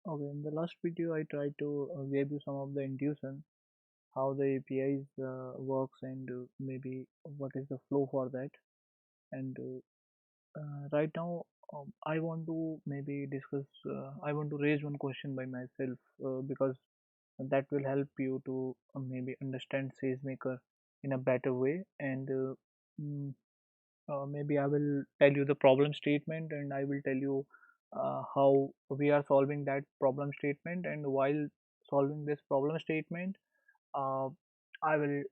Okay, in the last video, I tried to give you some of the intuition how the APIs works and maybe what is the flow for that. And right now, I want to maybe discuss. I want to raise one question by myself because that will help you to maybe understand SageMaker in a better way. And mm, maybe I will tell you the problem statement, and I will tell you how we are solving that problem statement. And while solving this problem statement, uh, I will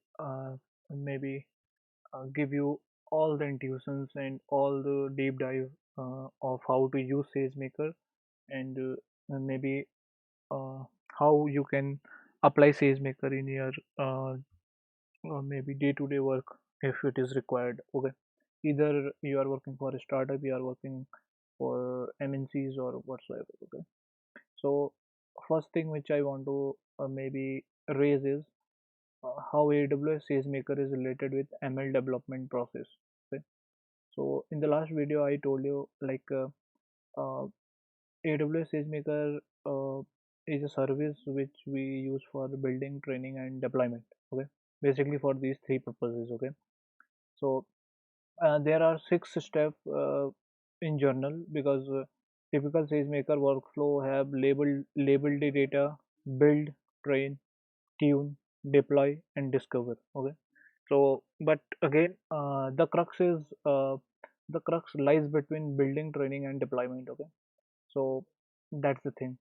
maybe give you all the intuitions and all the deep dive of how to use SageMaker and maybe uh, how you can apply SageMaker in your maybe day-to-day work if it is required. Okay, either you are working for a startup, you are working for MNCs or whatsoever. Okay, so first thing which I want to maybe raise is how AWS SageMaker is related with ML development process. Okay, so in the last video I told you like uh, AWS SageMaker is a service which we use for building, training, and deployment. Okay, basically for these three purposes. Okay, so there are six steps in journal because typical SageMaker workflow have labeled the data, build, train, tune, deploy, and discover. Okay, so but again, the crux lies between building, training, and deployment. Okay, so that's the thing.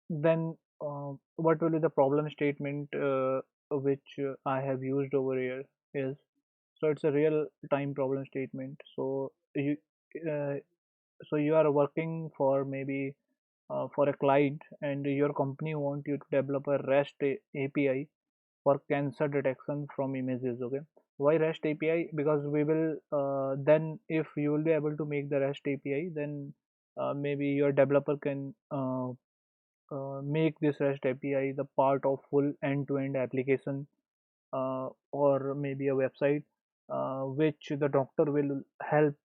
Then what will be the problem statement which I have used over here is, so it's a real time problem statement. Uh, so you are working for maybe for a client, and your company want you to develop a API for cancer detection from images. Okay, why REST API? Because we will then if you will be able to make the REST API, then maybe your developer can make this REST API the part of full end-to-end application or maybe a website which the doctor will help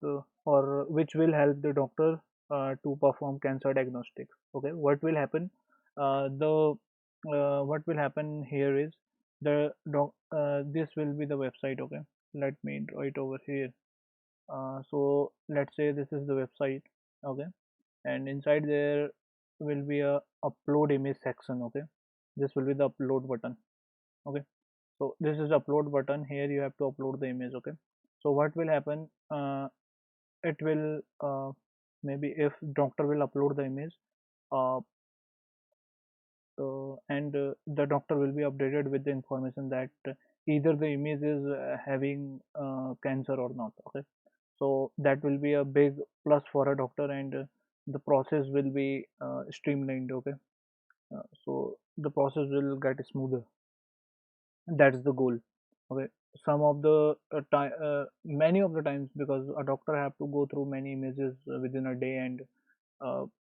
or which will help the doctor to perform cancer diagnostics. Okay, what will happen? The what will happen here is this will be the website. Okay, let me write over here. So let's say this is the website. Okay, and inside there will be a upload image section. Okay, this will be the upload button. Okay, so this is the upload button. Here you have to upload the image. Okay, so what will happen, it will maybe if doctor will upload the image, uh, and the doctor will be updated with the information that either the image is having cancer or not. Okay, so that will be a big plus for a doctor, and the process will be streamlined. Okay, so the process will get smoother. That's the goal. Okay, some of the time many of the times, because a doctor have to go through many images within a day, and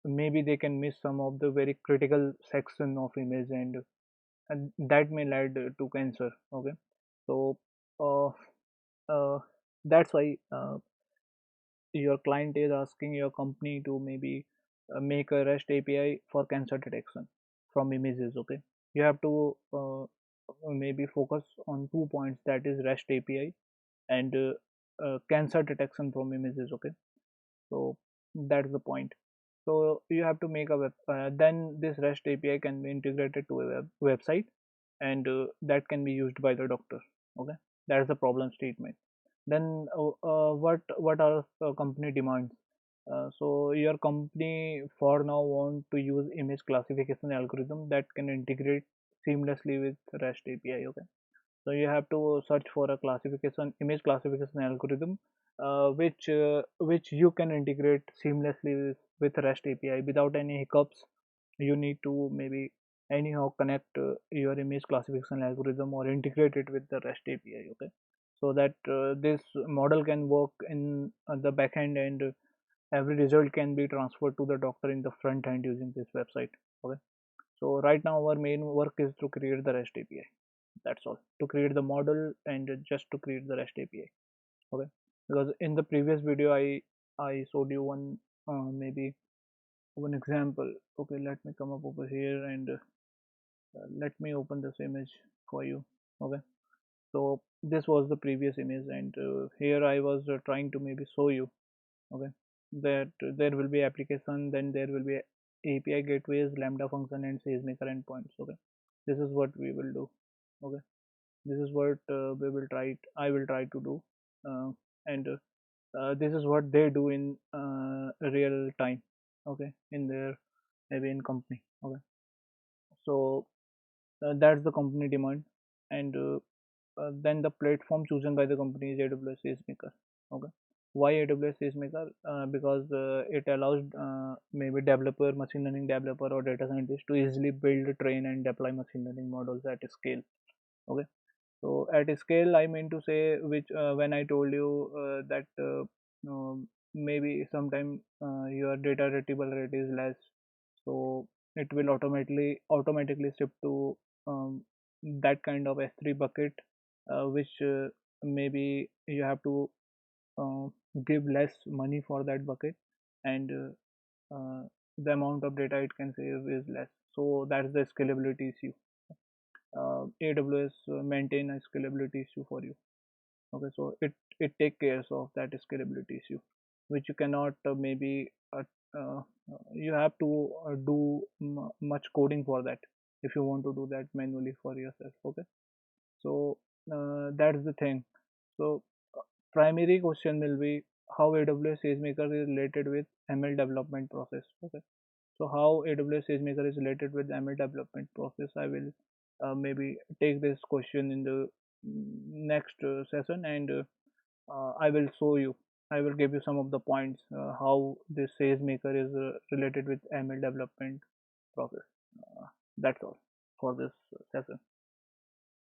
maybe they can miss some of the very critical section of image, and that may lead to cancer. Okay, so uh, uh, that's why your client is asking your company to maybe make a REST API for cancer detection from images. Okay, you have to maybe focus on 2 points, that is REST API and cancer detection from images. Okay, so that's the point. So you have to make a then this REST API can be integrated to a website, and that can be used by the doctor. Okay, that is the problem statement. Then what are company demands? So your company for now want to use image classification algorithm that can integrate seamlessly with REST API. Okay, so you have to search for a image classification algorithm which you can integrate seamlessly with REST API without any hiccups. You need to maybe anyhow connect your image classification algorithm or integrate it with the REST API. Okay, so that this model can work in the backend, and every result can be transferred to the doctor in the front end using this website. Okay, so right now our main work is to create the REST API. That's all. To create the model and just to create the REST API. Okay, because in the previous video I showed you one maybe one example. Okay, let me come up over here and let me open this image for you. Okay, so this was the previous image, and here I was trying to maybe show you. Okay, that there will be application, then there will be API gateways, lambda function, and SageMaker endpoints. Okay, this is what we will do. Okay, this is what we will try. I will try to do, and this is what they do in real time. Okay, in their maybe in company. Okay, so that's the company demand, and then the platform chosen by the company is AWS SageMaker. Okay, why AWS SageMaker? Because it allows maybe developer, machine learning developer, or data scientist to easily build, train, and deploy machine learning models at scale. Okay, so at scale, I mean to say, which when I told you that maybe sometime your data retrieval rate is less, so it will automatically shift to that kind of S3 bucket, which maybe you have to uh, give less money for that bucket, and the amount of data it can save is less. So that's the scalability issue. AWS maintain a scalability issue for you. Okay, so it take cares of that scalability issue, which you cannot maybe you have to do much coding for that if you want to do that manually for yourself. Okay, so that's the thing. So primary question will be how AWS SageMaker is related with ML development process. Okay, so how AWS SageMaker is related with ML development process, I will maybe take this question in the next session, and I will show you. I will give you some of the points how this SageMaker is related with ML development process. That's all for this session.